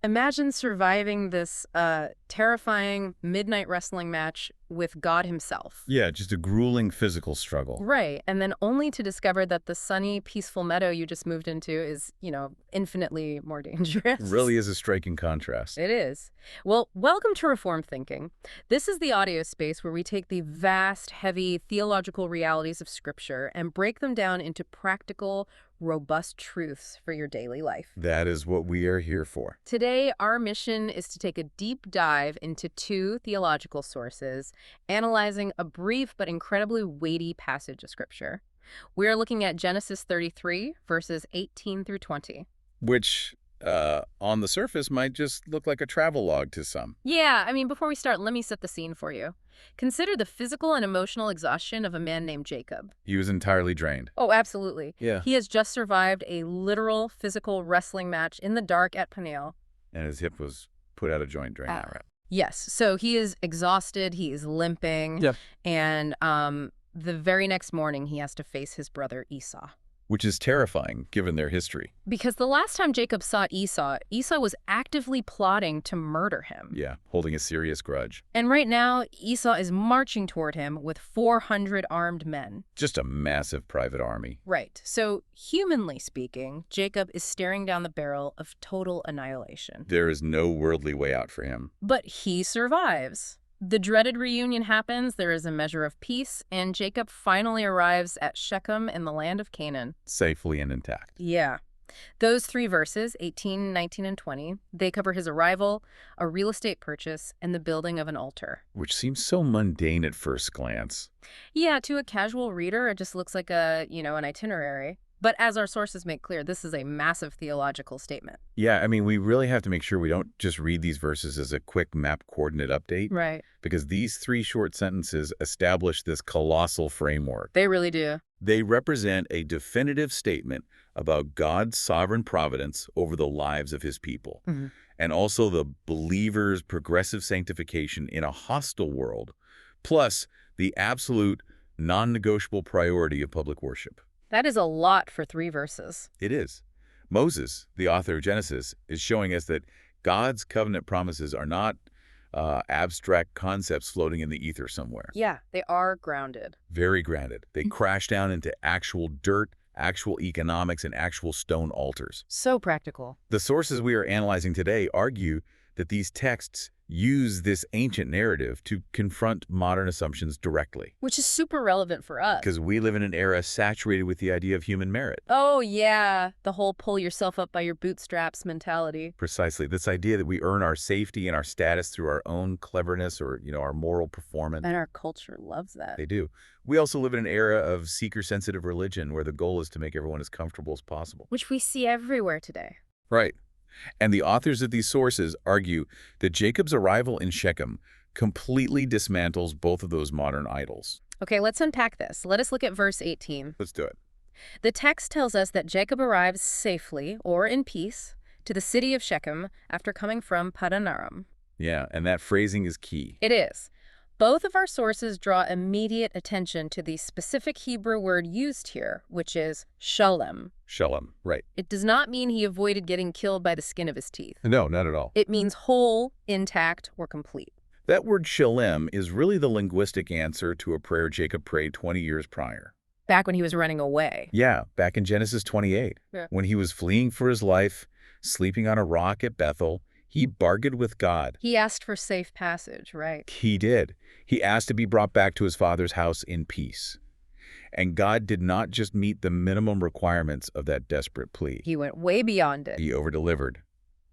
Imagine surviving this terrifying midnight wrestling match with God himself. Yeah, just a grueling physical struggle. Right, and then only to discover that the sunny, peaceful meadow you just moved into is, infinitely more dangerous. Really is a striking contrast. It is. Well, welcome to Reform Thinking. This is the audio space where we take the vast, heavy theological realities of Scripture and break them down into practical, robust truths for your daily life. That is what we are here for. Today, our mission is to take a deep dive into two theological sources, analyzing a brief but incredibly weighty passage of Scripture. We are looking at Genesis 33, verses 18 through 20. Which, on the surface, might just look like a travel log to some. Yeah, before we start, let me set the scene for you. Consider the physical and emotional exhaustion of a man named Jacob. He was entirely drained. Oh, absolutely. Yeah. He has just survived a literal physical wrestling match in the dark at Peniel. And his hip was put out of joint during that rep. Yes, so he is exhausted, he is limping, Yep. and the very next morning he has to face his brother Esau. Which is terrifying, given their history. Because the last time Jacob saw Esau was actively plotting to murder him. Yeah, holding a serious grudge. And right now, Esau is marching toward him with 400 armed men. Just a massive private army. Right. So, humanly speaking, Jacob is staring down the barrel of total annihilation. There is no worldly way out for him. But he survives. The dreaded reunion happens, there is a measure of peace, and Jacob finally arrives at Shechem in the land of Canaan. Safely and intact. Yeah. Those three verses, 18, 19, and 20, they cover his arrival, a real estate purchase, and the building of an altar. Which seems so mundane at first glance. Yeah, to a casual reader, it just looks like an itinerary. But as our sources make clear, this is a massive theological statement. Yeah, we really have to make sure we don't just read these verses as a quick map coordinate update. Right. Because these three short sentences establish this colossal framework. They really do. They represent a definitive statement about God's sovereign providence over the lives of his people. Mm-hmm. And also the believer's progressive sanctification in a hostile world, plus the absolute non-negotiable priority of public worship. That is a lot for three verses. It is. Moses, the author of Genesis, is showing us that God's covenant promises are not abstract concepts floating in the ether somewhere. Yeah, they are grounded. Very grounded. They crash down into actual dirt, actual economics, and actual stone altars. So practical. The sources we are analyzing today argue that these texts use this ancient narrative to confront modern assumptions directly. Which is super relevant for us. Because we live in an era saturated with the idea of human merit. Oh, yeah. The whole pull yourself up by your bootstraps mentality. Precisely. This idea that we earn our safety and our status through our own cleverness or, our moral performance. And our culture loves that. They do. We also live in an era of seeker-sensitive religion where the goal is to make everyone as comfortable as possible. Which we see everywhere today. Right. And the authors of these sources argue that Jacob's arrival in Shechem completely dismantles both of those modern idols. Okay, let's unpack this. Let us look at verse 18. Let's do it. The text tells us that Jacob arrives safely, or in peace, to the city of Shechem after coming from Paddan Aram. Yeah, and that phrasing is key. It is. Both of our sources draw immediate attention to the specific Hebrew word used here, which is shalem. Shalom, right. It does not mean he avoided getting killed by the skin of his teeth. No, not at all. It means whole, intact, or complete. That word shalem is really the linguistic answer to a prayer Jacob prayed 20 years prior. Back when he was running away. Yeah, back in Genesis 28. Yeah. When he was fleeing for his life, sleeping on a rock at Bethel, he bargained with God. He asked for safe passage, right? He did. He asked to be brought back to his father's house in peace. And God did not just meet the minimum requirements of that desperate plea. He went way beyond it. He over-delivered.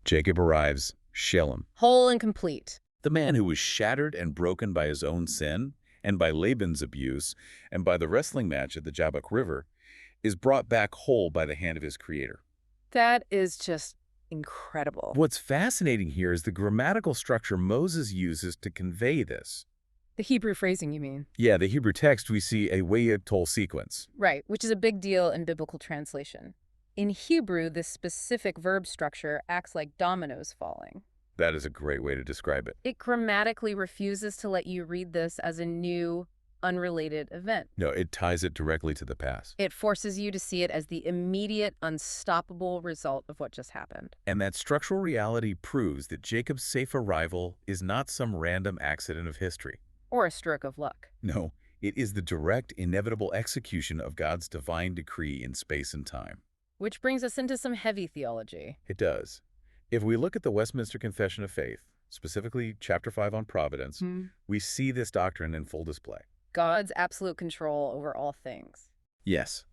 Jacob arrives, Shechem. Whole and complete. The man who was shattered and broken by his own sin, and by Laban's abuse, and by the wrestling match at the Jabbok River, is brought back whole by the hand of his Creator. That is just incredible. What's fascinating here is the grammatical structure Moses uses to convey this. The Hebrew phrasing, you mean? Yeah, the Hebrew text, we see a Wayatol sequence. Right, which is a big deal in biblical translation. In Hebrew, this specific verb structure acts like dominoes falling. That is a great way to describe it. It grammatically refuses to let you read this as a new, unrelated event. No, it ties it directly to the past. It forces you to see it as the immediate, unstoppable result of what just happened. And that structural reality proves that Jacob's safe arrival is not some random accident of history. Or a stroke of luck. No, it is the direct, inevitable execution of God's divine decree in space and time. Which brings us into some heavy theology. It does. If we look at the Westminster Confession of Faith, specifically Chapter 5 on Providence, we see this doctrine in full display. God's absolute control over all things. Yes.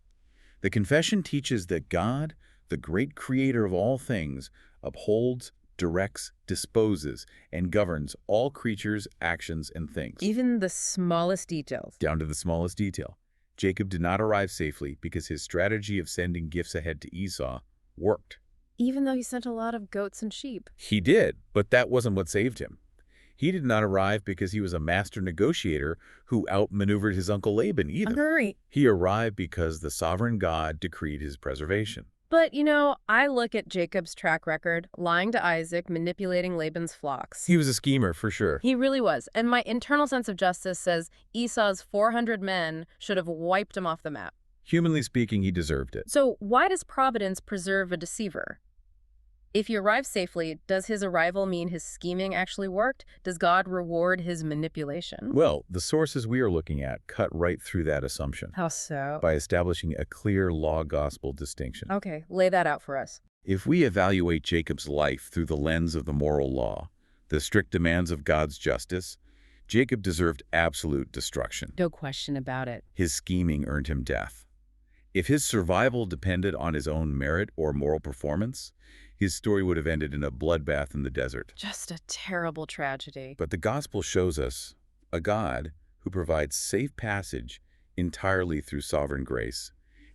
The confession teaches that God, the great creator of all things, upholds, directs, disposes, and governs all creatures, actions, and things. Even the smallest details. Down to the smallest detail. Jacob did not arrive safely because his strategy of sending gifts ahead to Esau worked. Even though he sent a lot of goats and sheep. He did, but that wasn't what saved him. He did not arrive because he was a master negotiator who outmaneuvered his uncle Laban either. Hurry. He arrived because the sovereign God decreed his preservation. But, I look at Jacob's track record, lying to Isaac, manipulating Laban's flocks. He was a schemer, for sure. He really was. And my internal sense of justice says Esau's 400 men should have wiped him off the map. Humanly speaking, he deserved it. So why does Providence preserve a deceiver? If he arrives safely, does his arrival mean his scheming actually worked? Does God reward his manipulation? Well, the sources we are looking at cut right through that assumption. How so? By establishing a clear law-gospel distinction. Okay, lay that out for us. If we evaluate Jacob's life through the lens of the moral law, the strict demands of God's justice, Jacob deserved absolute destruction. No question about it. His scheming earned him death. If his survival depended on his own merit or moral performance, his story would have ended in a bloodbath in the desert. Just a terrible tragedy. But the gospel shows us a God who provides safe passage entirely through sovereign grace,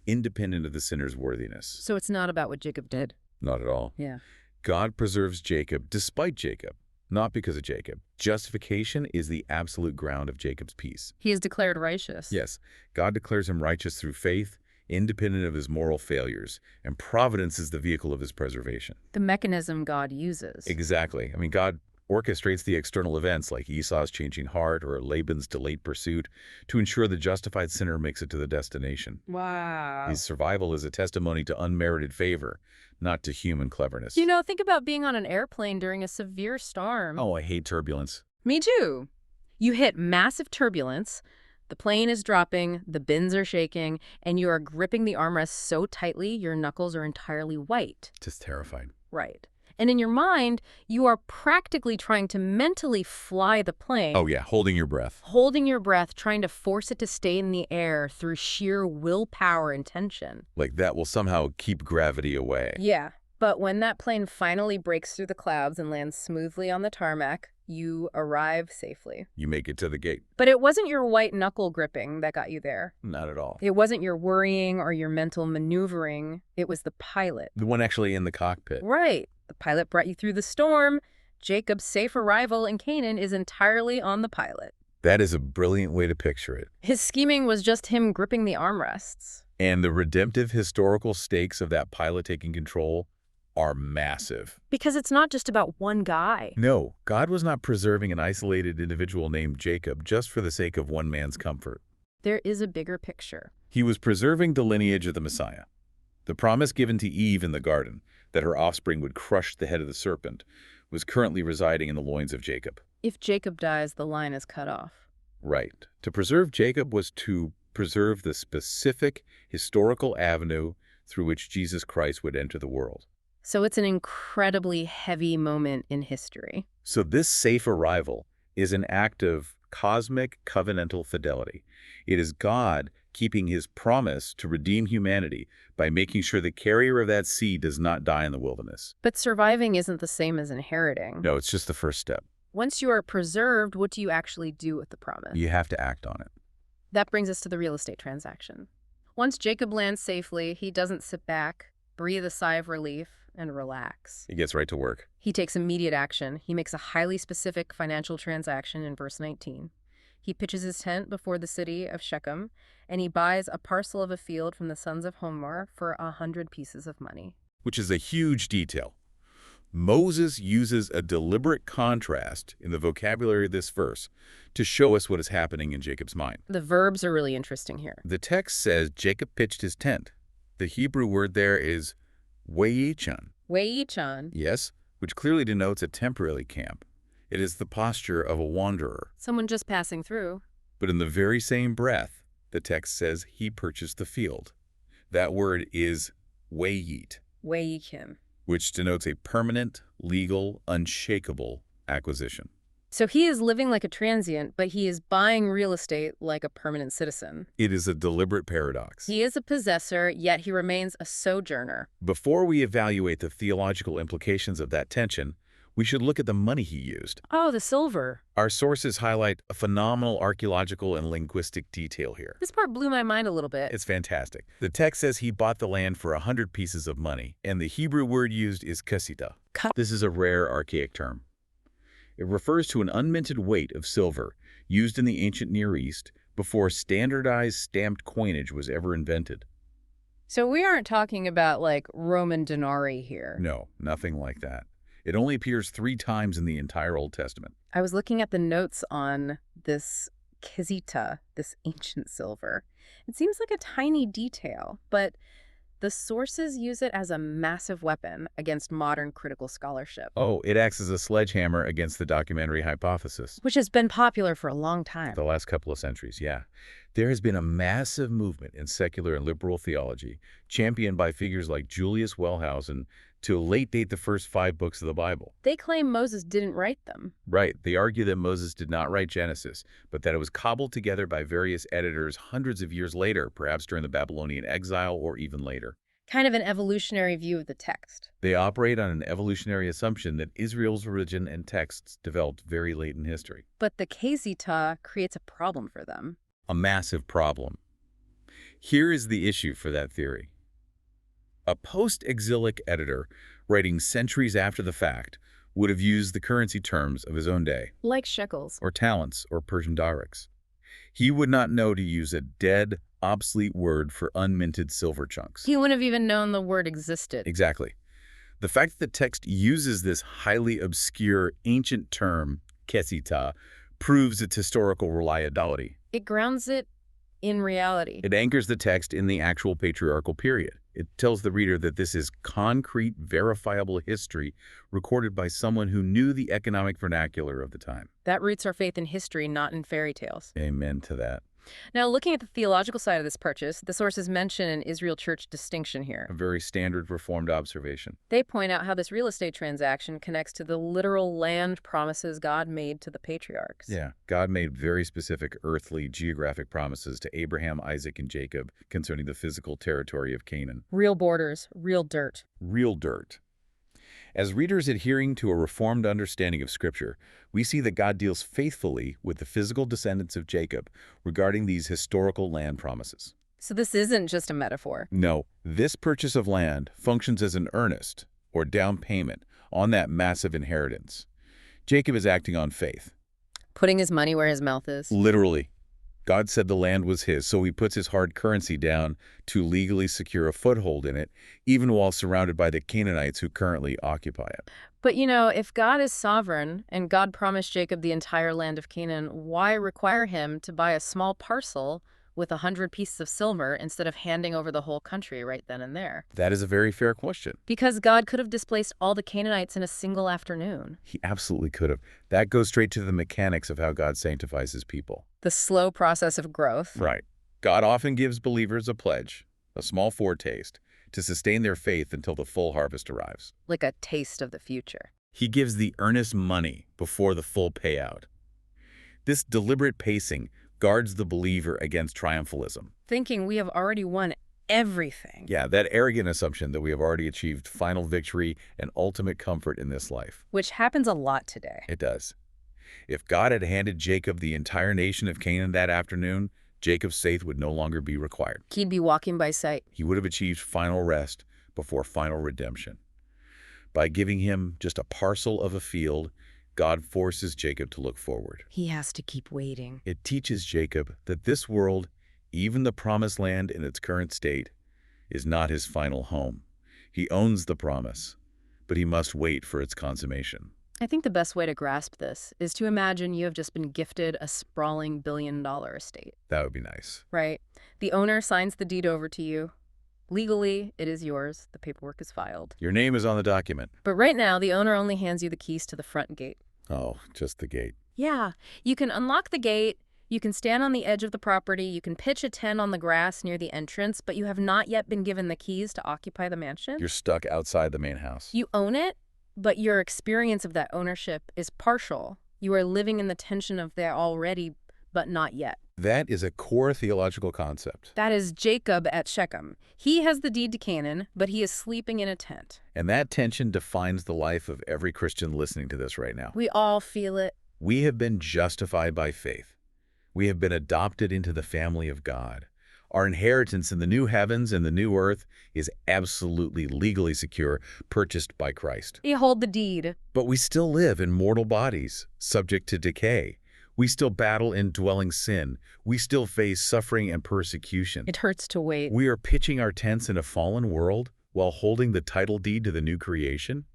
independent of the sinner's worthiness. So it's not about what Jacob did. Not at all. Yeah. God preserves Jacob despite Jacob, not because of Jacob. Justification is the absolute ground of Jacob's peace. He is declared righteous. Yes, God declares him righteous through faith, independent of his moral failures, and providence is the vehicle of his preservation. The mechanism God uses. Exactly. I mean, God orchestrates the external events like Esau's changing heart or Laban's delayed pursuit to ensure the justified sinner makes it to the destination. Wow. His survival is a testimony to unmerited favor, not to human cleverness. Think about being on an airplane during a severe storm. Oh, I hate turbulence. Me too. You hit massive turbulence. The plane is dropping, the bins are shaking, and you are gripping the armrest so tightly your knuckles are entirely white. Just terrified. Right. And in your mind, you are practically trying to mentally fly the plane. Oh yeah, holding your breath. Holding your breath, trying to force it to stay in the air through sheer willpower and tension. Like that will somehow keep gravity away. Yeah. But when that plane finally breaks through the clouds and lands smoothly on the tarmac, you arrive safely. You make it to the gate. But it wasn't your white knuckle gripping that got you there. Not at all. It wasn't your worrying or your mental maneuvering. It was the pilot. The one actually in the cockpit. Right. The pilot brought you through the storm. Jacob's safe arrival in Canaan is entirely on the pilot. That is a brilliant way to picture it. His scheming was just him gripping the armrests. And the redemptive historical stakes of that pilot taking control are massive. Because it's not just about one guy. No, God was not preserving an isolated individual named Jacob just for the sake of one man's comfort. There is a bigger picture. He was preserving the lineage of the Messiah. The promise given to Eve in the garden, that her offspring would crush the head of the serpent, was currently residing in the loins of Jacob. If Jacob dies, the line is cut off. Right. To preserve Jacob was to preserve the specific historical avenue through which Jesus Christ would enter the world. So it's an incredibly heavy moment in history. So this safe arrival is an act of cosmic covenantal fidelity. It is God keeping his promise to redeem humanity by making sure the carrier of that seed does not die in the wilderness. But surviving isn't the same as inheriting. No, it's just the first step. Once you are preserved, what do you actually do with the promise? You have to act on it. That brings us to the real estate transaction. Once Jacob lands safely, he doesn't sit back, breathe a sigh of relief, and relax. He gets right to work. He takes immediate action. He makes a highly specific financial transaction in verse 19. He pitches his tent before the city of Shechem, and he buys a parcel of a field from the sons of Homer for 100 pieces of money. Which is a huge detail. Moses uses a deliberate contrast in the vocabulary of this verse to show us what is happening in Jacob's mind. The verbs are really interesting here. The text says Jacob pitched his tent. The Hebrew word there is weichan. Weichan. Yes, which clearly denotes a temporary camp. It is the posture of a wanderer. Someone just passing through. But in the very same breath, the text says he purchased the field. That word is weiyit, Weichem. which denotes a permanent, legal, unshakable acquisition. So he is living like a transient, but he is buying real estate like a permanent citizen. It is a deliberate paradox. He is a possessor, yet he remains a sojourner. Before we evaluate the theological implications of that tension, we should look at the money he used. Oh, the silver. Our sources highlight a phenomenal archaeological and linguistic detail here. This part blew my mind a little bit. It's fantastic. The text says he bought the land for 100 pieces of money, and the Hebrew word used is kasita. This is a rare archaic term. It refers to an unminted weight of silver used in the ancient Near East before standardized stamped coinage was ever invented. So we aren't talking about like Roman denarii here. No, nothing like that. It only appears 3 times in the entire Old Testament. I was looking at the notes on this kesita, this ancient silver. It seems like a tiny detail, but the sources use it as a massive weapon against modern critical scholarship. Oh, it acts as a sledgehammer against the documentary hypothesis. Which has been popular for a long time. The last couple of centuries, yeah. There has been a massive movement in secular and liberal theology, championed by figures like Julius Wellhausen, to late date the first 5 books of the Bible. They claim Moses didn't write them. Right. They argue that Moses did not write Genesis, but that it was cobbled together by various editors hundreds of years later, perhaps during the Babylonian exile or even later. Kind of an evolutionary view of the text. They operate on an evolutionary assumption that Israel's religion and texts developed very late in history. But the kesita creates a problem for them. A massive problem. Here is the issue for that theory. A post-exilic editor, writing centuries after the fact, would have used the currency terms of his own day. Like shekels. Or talents, or Persian darics. He would not know to use a dead, obsolete word for unminted silver chunks. He wouldn't have even known the word existed. Exactly. The fact that the text uses this highly obscure ancient term, kesita, proves its historical reliability. It grounds it in reality. It anchors the text in the actual patriarchal period. It tells the reader that this is concrete, verifiable history recorded by someone who knew the economic vernacular of the time. That roots our faith in history, not in fairy tales. Amen to that. Now, looking at the theological side of this purchase, the sources mention an Israel church distinction here. A very standard Reformed observation. They point out how this real estate transaction connects to the literal land promises God made to the patriarchs. Yeah, God made very specific earthly, geographic promises to Abraham, Isaac, and Jacob concerning the physical territory of Canaan. Real borders, real dirt. Real dirt. As readers adhering to a Reformed understanding of Scripture, we see that God deals faithfully with the physical descendants of Jacob regarding these historical land promises. So this isn't just a metaphor. No, this purchase of land functions as an earnest, or down payment, on that massive inheritance. Jacob is acting on faith. Putting his money where his mouth is. Literally. God said the land was his, so he puts his hard currency down to legally secure a foothold in it, even while surrounded by the Canaanites who currently occupy it. But you know, if God is sovereign and God promised Jacob the entire land of Canaan, why require him to buy a small parcel with 100 pieces of silver instead of handing over the whole country right then and there? That is a very fair question. Because God could have displaced all the Canaanites in a single afternoon. He absolutely could have. That goes straight to the mechanics of how God sanctifies his people. The slow process of growth. Right. God often gives believers a pledge, a small foretaste, to sustain their faith until the full harvest arrives. Like a taste of the future. He gives the earnest money before the full payout. This deliberate pacing guards the believer against triumphalism. Thinking we have already won everything. Yeah, that arrogant assumption that we have already achieved final victory and ultimate comfort in this life. Which happens a lot today. It does. If God had handed Jacob the entire nation of Canaan that afternoon, Jacob's faith would no longer be required. He'd be walking by sight. He would have achieved final rest before final redemption. By giving him just a parcel of a field, God forces Jacob to look forward. He has to keep waiting. It teaches Jacob that this world, even the promised land in its current state, is not his final home. He owns the promise, but he must wait for its consummation. I think the best way to grasp this is to imagine you have just been gifted a sprawling billion-dollar estate. That would be nice. Right? The owner signs the deed over to you. Legally, it is yours. The paperwork is filed. Your name is on the document. But right now, the owner only hands you the keys to the front gate. Oh, just the gate. Yeah, you can unlock the gate, you can stand on the edge of the property, you can pitch a tent on the grass near the entrance, but you have not yet been given the keys to occupy the mansion. You're stuck outside the main house. You own it, but your experience of that ownership is partial. You are living in the tension of there already, but not yet. That is a core theological concept. That is Jacob at Shechem. He has the deed to Canaan, but he is sleeping in a tent. And that tension defines the life of every Christian listening to this right now. We all feel it. We have been justified by faith. We have been adopted into the family of God. Our inheritance in the new heavens and the new earth is absolutely legally secure, purchased by Christ. You hold the deed. But we still live in mortal bodies, subject to decay. We still battle indwelling sin. We still face suffering and persecution. It hurts to wait. We are pitching our tents in a fallen world while holding the title deed to the new creation.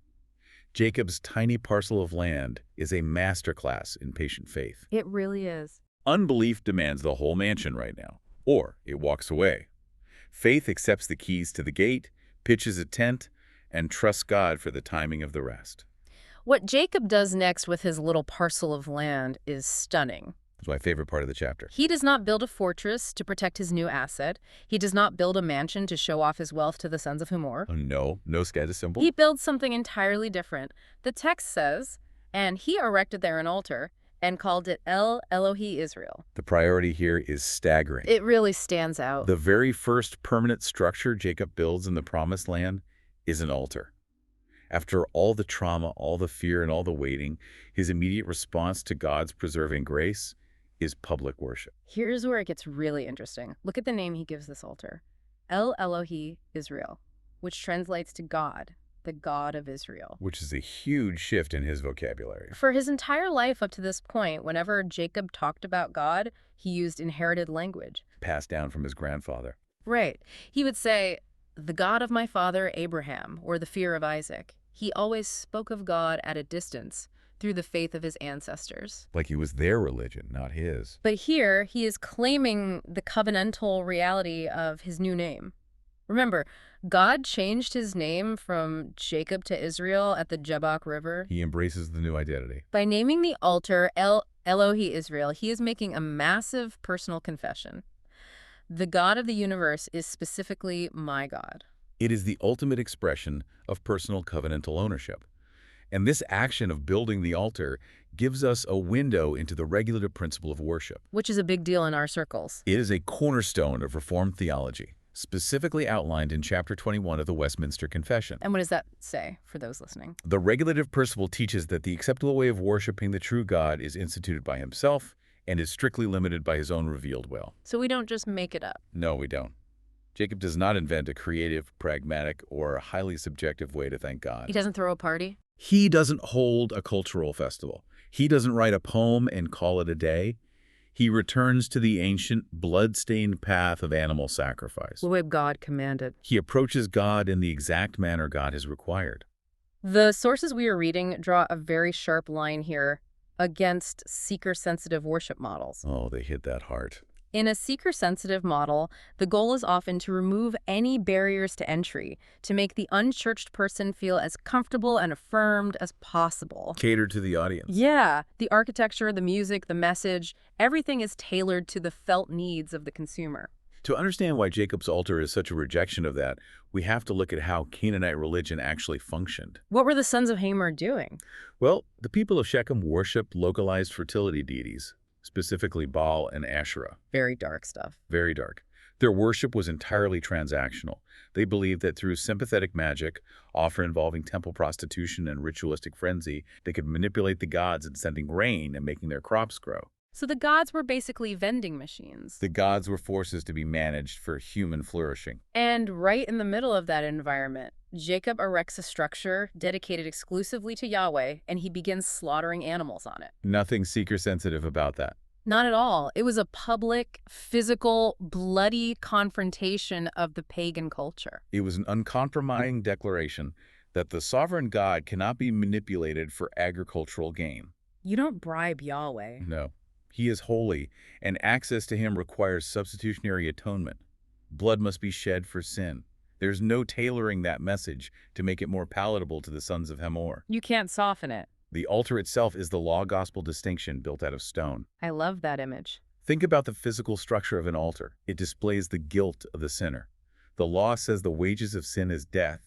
Jacob's tiny parcel of land is a masterclass in patient faith. It really is. Unbelief demands the whole mansion right now, or it walks away. Faith accepts the keys to the gate, pitches a tent, and trusts God for the timing of the rest. What Jacob does next with his little parcel of land is stunning. It's my favorite part of the chapter. He does not build a fortress to protect his new asset. He does not build a mansion to show off his wealth to the sons of Hamor. No status symbol. He builds something entirely different. The text says, and he erected there an altar and called it El Elohi Israel. The priority here is staggering. It really stands out. The very first permanent structure Jacob builds in the Promised Land is an altar. After all the trauma, all the fear, and all the waiting, his immediate response to God's preserving grace is public worship. Here's where it gets really interesting. Look at the name he gives this altar. El Elohi Israel, which translates to God, the God of Israel. Which is a huge shift in his vocabulary. For his entire life up to this point, whenever Jacob talked about God, he used inherited language. Passed down from his grandfather. Right. He would say, the God of my father Abraham, or the fear of Isaac. He always spoke of God at a distance through the faith of his ancestors. Like he was their religion, not his. But here, he is claiming the covenantal reality of his new name. Remember, God changed his name from Jacob to Israel at the Jabbok River. He embraces the new identity. By naming the altar El Elohi Israel, he is making a massive personal confession. The God of the universe is specifically my God. It is the ultimate expression of personal covenantal ownership. And this action of building the altar gives us a window into the regulative principle of worship. Which is a big deal in our circles. It is a cornerstone of Reformed theology, specifically outlined in chapter 21 of the Westminster Confession. And what does that say for those listening? The regulative principle teaches that the acceptable way of worshiping the true God is instituted by himself and is strictly limited by his own revealed will. So we don't just make it up. No, we don't. Jacob does not invent a creative, pragmatic, or highly subjective way to thank God. He doesn't throw a party? He doesn't hold a cultural festival. He doesn't write a poem and call it a day. He returns to the ancient, blood-stained path of animal sacrifice. The way God commanded. He approaches God in the exact manner God has required. The sources we are reading draw a very sharp line here against seeker-sensitive worship models. Oh, they hit that hard. In a seeker-sensitive model, the goal is often to remove any barriers to entry, to make the unchurched person feel as comfortable and affirmed as possible. Cater to the audience. Yeah, the architecture, the music, the message, everything is tailored to the felt needs of the consumer. To understand why Jacob's altar is such a rejection of that, we have to look at how Canaanite religion actually functioned. What were the sons of Hamor doing? Well, the people of Shechem worshipped localized fertility deities, specifically Baal and Asherah. Very dark stuff. Very dark. Their worship was entirely transactional. They believed that through sympathetic magic, often involving temple prostitution and ritualistic frenzy, they could manipulate the gods in sending rain and making their crops grow. So the gods were basically vending machines. The gods were forces to be managed for human flourishing. And right in the middle of that environment, Jacob erects a structure dedicated exclusively to Yahweh, and he begins slaughtering animals on it. Nothing seeker-sensitive about that. Not at all. It was a public, physical, bloody confrontation of the pagan culture. It was an uncompromising declaration that the sovereign God cannot be manipulated for agricultural gain. You don't bribe Yahweh. No. He is holy, and access to him requires substitutionary atonement. Blood must be shed for sin. There's no tailoring that message to make it more palatable to the sons of Hamor. You can't soften it. The altar itself is the law-gospel distinction built out of stone. I love that image. Think about the physical structure of an altar. It displays the guilt of the sinner. The law says the wages of sin is death,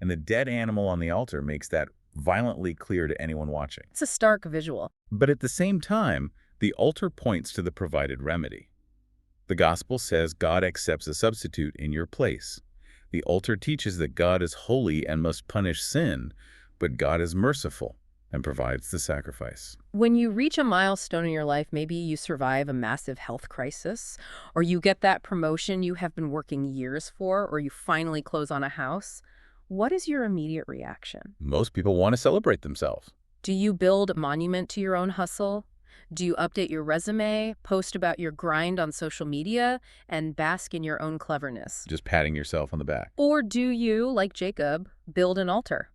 and the dead animal on the altar makes that violently clear to anyone watching. It's a stark visual. But at the same time, the altar points to the provided remedy. The gospel says God accepts a substitute in your place. The altar teaches that God is holy and must punish sin, but God is merciful and provides the sacrifice. When you reach a milestone in your life, maybe you survive a massive health crisis, or you get that promotion you have been working years for, or you finally close on a house, what is your immediate reaction? Most people want to celebrate themselves. Do you build a monument to your own hustle? Do you update your resume, post about your grind on social media, and bask in your own cleverness? Just patting yourself on the back. Or do you, like Jacob, build an altar?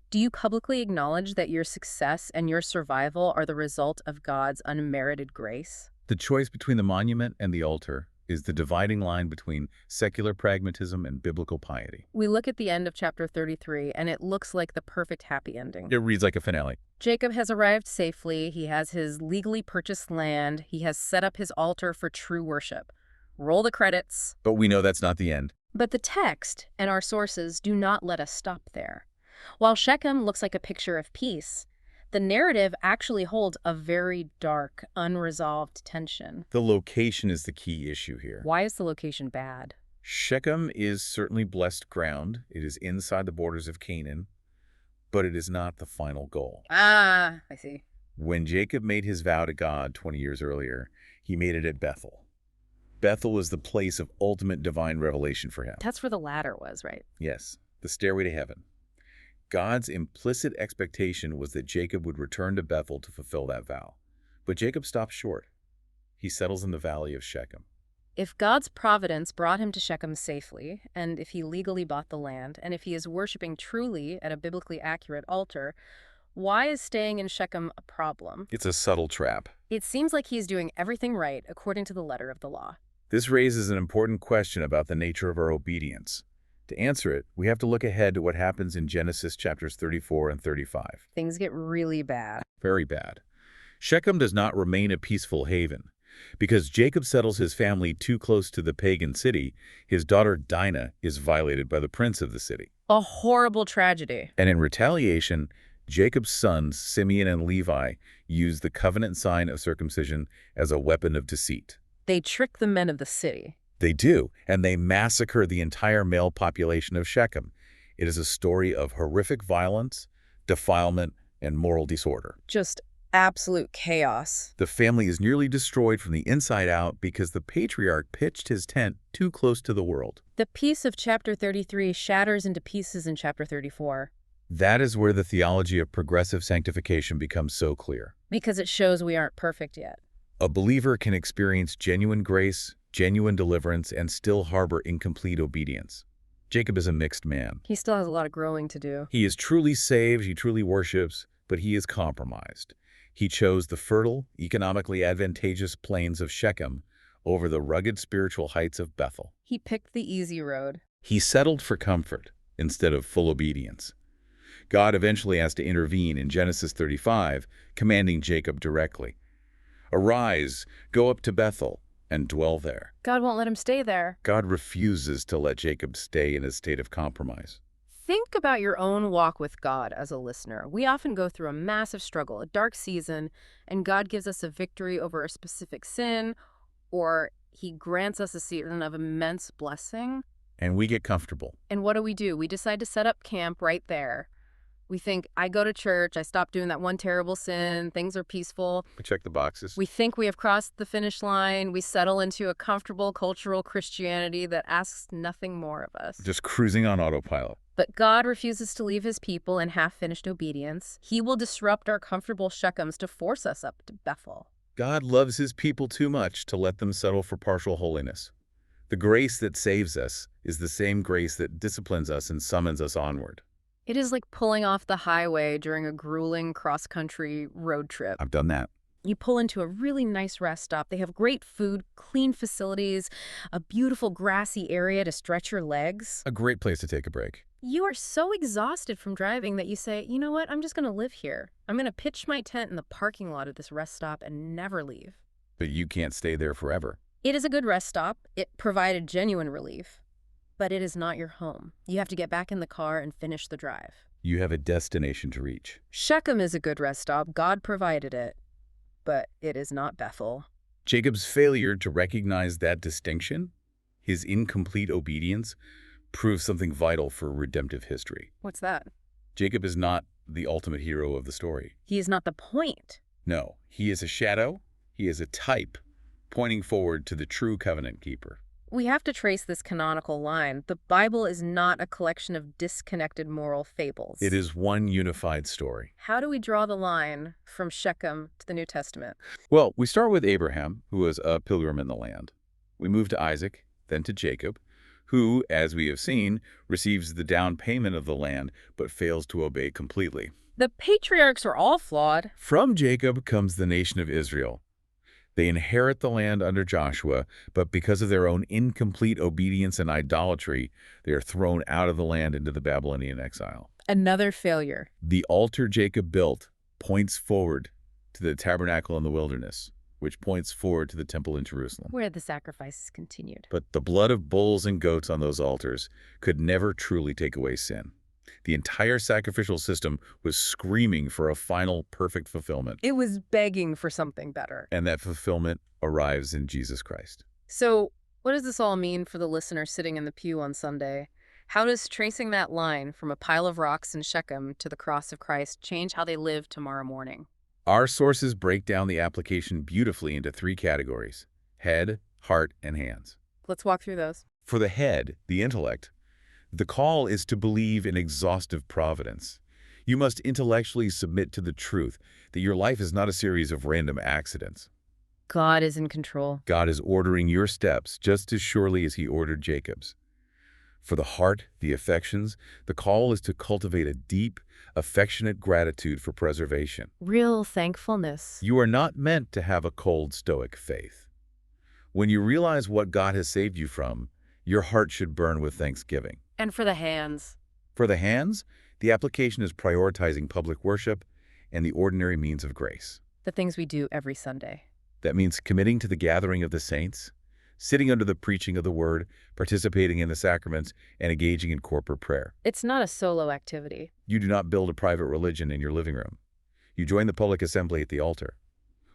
Do you publicly acknowledge that your success and your survival are the result of God's unmerited grace? The choice between the monument and the altar is the dividing line between secular pragmatism and biblical piety. We look at the end of chapter 33, and it looks like the perfect happy ending. It reads like a finale. Jacob has arrived safely. He has his legally purchased land. He has set up his altar for true worship. Roll the credits. But we know that's not the end. But the text and our sources do not let us stop there. While Shechem looks like a picture of peace, the narrative actually holds a very dark, unresolved tension. The location is the key issue here. Why is the location bad? Shechem is certainly blessed ground. It is inside the borders of Canaan, but it is not the final goal. Ah, I see. When Jacob made his vow to God 20 years earlier, he made it at Bethel. Bethel is the place of ultimate divine revelation for him. That's where the ladder was, right? Yes, the stairway to heaven. God's implicit expectation was that Jacob would return to Bethel to fulfill that vow. But Jacob stops short. He settles in the valley of Shechem. If God's providence brought him to Shechem safely, and if he legally bought the land, and if he is worshiping truly at a biblically accurate altar, why is staying in Shechem a problem? It's a subtle trap. It seems like he's doing everything right according to the letter of the law. This raises an important question about the nature of our obedience. To answer it, we have to look ahead to what happens in Genesis chapters 34 and 35. Things get really bad. Very bad. Shechem does not remain a peaceful haven. Because Jacob settles his family too close to the pagan city, his daughter Dinah is violated by the prince of the city. A horrible tragedy. And in retaliation, Jacob's sons, Simeon and Levi, use the covenant sign of circumcision as a weapon of deceit. They trick the men of the city. They do, and they massacre the entire male population of Shechem. It is a story of horrific violence, defilement, and moral disorder. Just absolute chaos. The family is nearly destroyed from the inside out because the patriarch pitched his tent too close to the world. The piece of chapter 33 shatters into pieces in chapter 34. That is where the theology of progressive sanctification becomes so clear. Because it shows we aren't perfect yet. A believer can experience genuine grace, genuine deliverance, and still harbor incomplete obedience. Jacob is a mixed man. He still has a lot of growing to do. He is truly saved, he truly worships, but he is compromised. He chose the fertile, economically advantageous plains of Shechem over the rugged spiritual heights of Bethel. He picked the easy road. He settled for comfort instead of full obedience. God eventually has to intervene in Genesis 35, commanding Jacob directly. Arise, go up to Bethel, and dwell there. God won't let him stay there. God refuses to let Jacob stay in a state of compromise. Think about your own walk with God as a listener. We often go through a massive struggle, a dark season, and God gives us a victory over a specific sin, or he grants us a season of immense blessing. And we get comfortable. And what do? We decide to set up camp right there. We think, I go to church, I stop doing that one terrible sin, things are peaceful. We check the boxes. We think we have crossed the finish line. We settle into a comfortable cultural Christianity that asks nothing more of us. Just cruising on autopilot. But God refuses to leave his people in half-finished obedience. He will disrupt our comfortable Shechems to force us up to Bethel. God loves his people too much to let them settle for partial holiness. The grace that saves us is the same grace that disciplines us and summons us onward. It is like pulling off the highway during a grueling cross-country road trip. I've done that. You pull into a really nice rest stop. They have great food, clean facilities, a beautiful grassy area to stretch your legs. A great place to take a break. You are so exhausted from driving that you say, you know what, I'm just going to live here. I'm going to pitch my tent in the parking lot of this rest stop and never leave. But you can't stay there forever. It is a good rest stop. It provided genuine relief. But it is not your home. You have to get back in the car and finish the drive. You have a destination to reach. Shechem is a good rest stop. God provided it. But it is not Bethel. Jacob's failure to recognize that distinction, his incomplete obedience, proves something vital for redemptive history. What's that? Jacob is not the ultimate hero of the story. He is not the point. No, he is a shadow, he is a type, pointing forward to the true covenant keeper. We have to trace this canonical line. The Bible is not a collection of disconnected moral fables. It is one unified story. How do we draw the line from Shechem to the New Testament? Well, we start with Abraham, who was a pilgrim in the land. We move to Isaac, then to Jacob, who, as we have seen, receives the down payment of the land but fails to obey completely. The patriarchs are all flawed. From Jacob comes the nation of Israel. They inherit the land under Joshua, but because of their own incomplete obedience and idolatry, they are thrown out of the land into the Babylonian exile. Another failure. The altar Jacob built points forward to the tabernacle in the wilderness, which points forward to the temple in Jerusalem. Where the sacrifices continued. But the blood of bulls and goats on those altars could never truly take away sin. The entire sacrificial system was screaming for a final perfect fulfillment. It was begging for something better. And that fulfillment arrives in Jesus Christ. So, what does this all mean for the listener sitting in the pew on Sunday? How does tracing that line from a pile of rocks in Shechem to the cross of Christ change how they live tomorrow morning? Our sources break down the application beautifully into three categories: head, heart, and hands. Let's walk through those. For the head, the intellect, the call is to believe in exhaustive providence. You must intellectually submit to the truth that your life is not a series of random accidents. God is in control. God is ordering your steps just as surely as he ordered Jacob's. For the heart, the affections, the call is to cultivate a deep, affectionate gratitude for preservation. Real thankfulness. You are not meant to have a cold, stoic faith. When you realize what God has saved you from, your heart should burn with thanksgiving. And for the hands. For the hands, the application is prioritizing public worship and the ordinary means of grace. The things we do every Sunday. That means committing to the gathering of the saints, sitting under the preaching of the word, participating in the sacraments, and engaging in corporate prayer. It's not a solo activity. You do not build a private religion in your living room. You join the public assembly at the altar.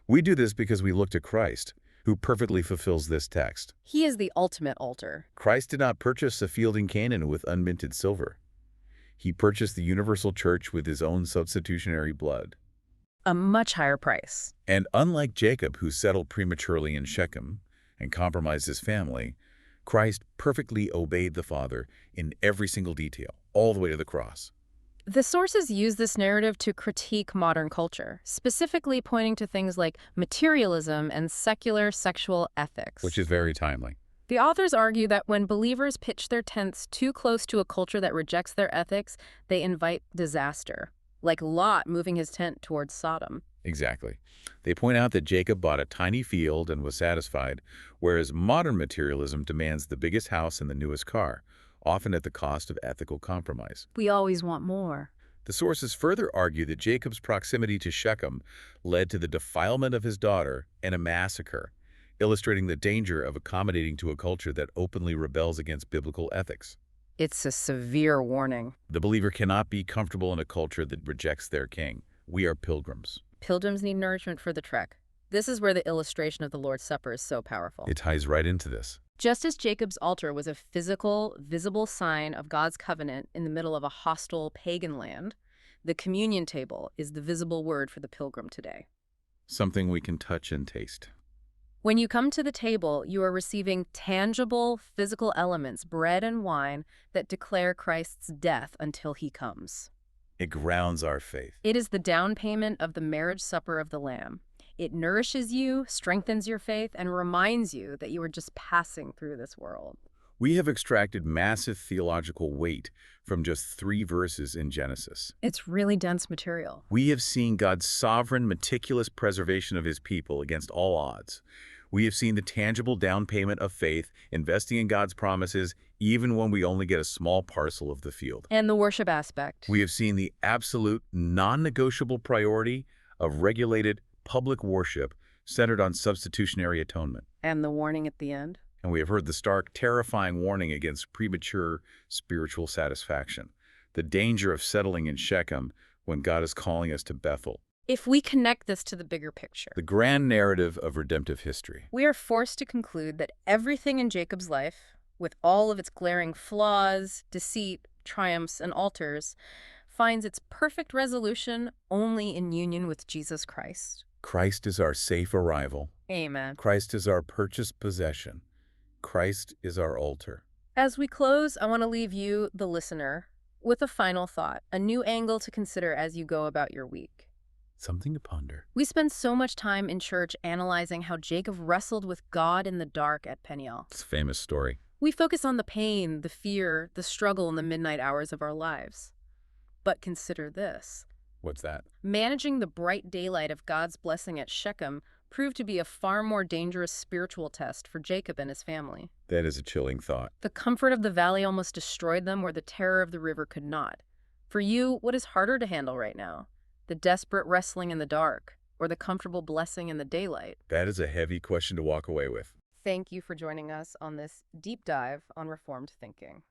We do this because we look to Christ, who perfectly fulfills this text. He is the ultimate altar. Christ did not purchase a field in Canaan with unminted silver. He purchased the universal church with his own substitutionary blood. A much higher price. And unlike Jacob, who settled prematurely in Shechem and compromised his family, Christ perfectly obeyed the Father in every single detail, all the way to the cross. The sources use this narrative to critique modern culture, specifically pointing to things like materialism and secular sexual ethics. Which is very timely. The authors argue that when believers pitch their tents too close to a culture that rejects their ethics, they invite disaster, like Lot moving his tent towards Sodom. Exactly. They point out that Jacob bought a tiny field and was satisfied, whereas modern materialism demands the biggest house and the newest car, often at the cost of ethical compromise. We always want more. The sources further argue that Jacob's proximity to Shechem led to the defilement of his daughter and a massacre, illustrating the danger of accommodating to a culture that openly rebels against biblical ethics. It's a severe warning. The believer cannot be comfortable in a culture that rejects their king. We are pilgrims. Pilgrims need nourishment for the trek. This is where the illustration of the Lord's Supper is so powerful. It ties right into this. Just as Jacob's altar was a physical, visible sign of God's covenant in the middle of a hostile pagan land, the communion table is the visible word for the pilgrim today. Something we can touch and taste. When you come to the table, you are receiving tangible, physical elements, bread and wine, that declare Christ's death until he comes. It grounds our faith. It is the down payment of the marriage supper of the Lamb. It nourishes you, strengthens your faith, and reminds you that you are just passing through this world. We have extracted massive theological weight from just 3 verses in Genesis. It's really dense material. We have seen God's sovereign, meticulous preservation of his people against all odds. We have seen the tangible down payment of faith, investing in God's promises, even when we only get a small parcel of the field. And the worship aspect. We have seen the absolute, non-negotiable priority of regulated public worship centered on substitutionary atonement. And the warning at the end. And we have heard the stark, terrifying warning against premature spiritual satisfaction, the danger of settling in Shechem when God is calling us to Bethel. If we connect this to the bigger picture, The grand narrative of redemptive history. we are forced to conclude that everything in Jacob's life, with all of its glaring flaws, deceit, triumphs, and altars, finds its perfect resolution only in union with Jesus Christ. Christ is our safe arrival. Amen. Christ is our purchased possession. Christ is our altar. As we close, I want to leave you, the listener, with a final thought, a new angle to consider as you go about your week. Something to ponder. We spend so much time in church analyzing how Jacob wrestled with God in the dark at Peniel. It's a famous story. We focus on the pain, the fear, the struggle in the midnight hours of our lives. But consider this. What's that? Managing the bright daylight of God's blessing at Shechem proved to be a far more dangerous spiritual test for Jacob and his family. That is a chilling thought. The comfort of the valley almost destroyed them where the terror of the river could not. For you, what is harder to handle right now? The desperate wrestling in the dark, or the comfortable blessing in the daylight? That is a heavy question to walk away with. Thank you for joining us on this deep dive on Reformed thinking.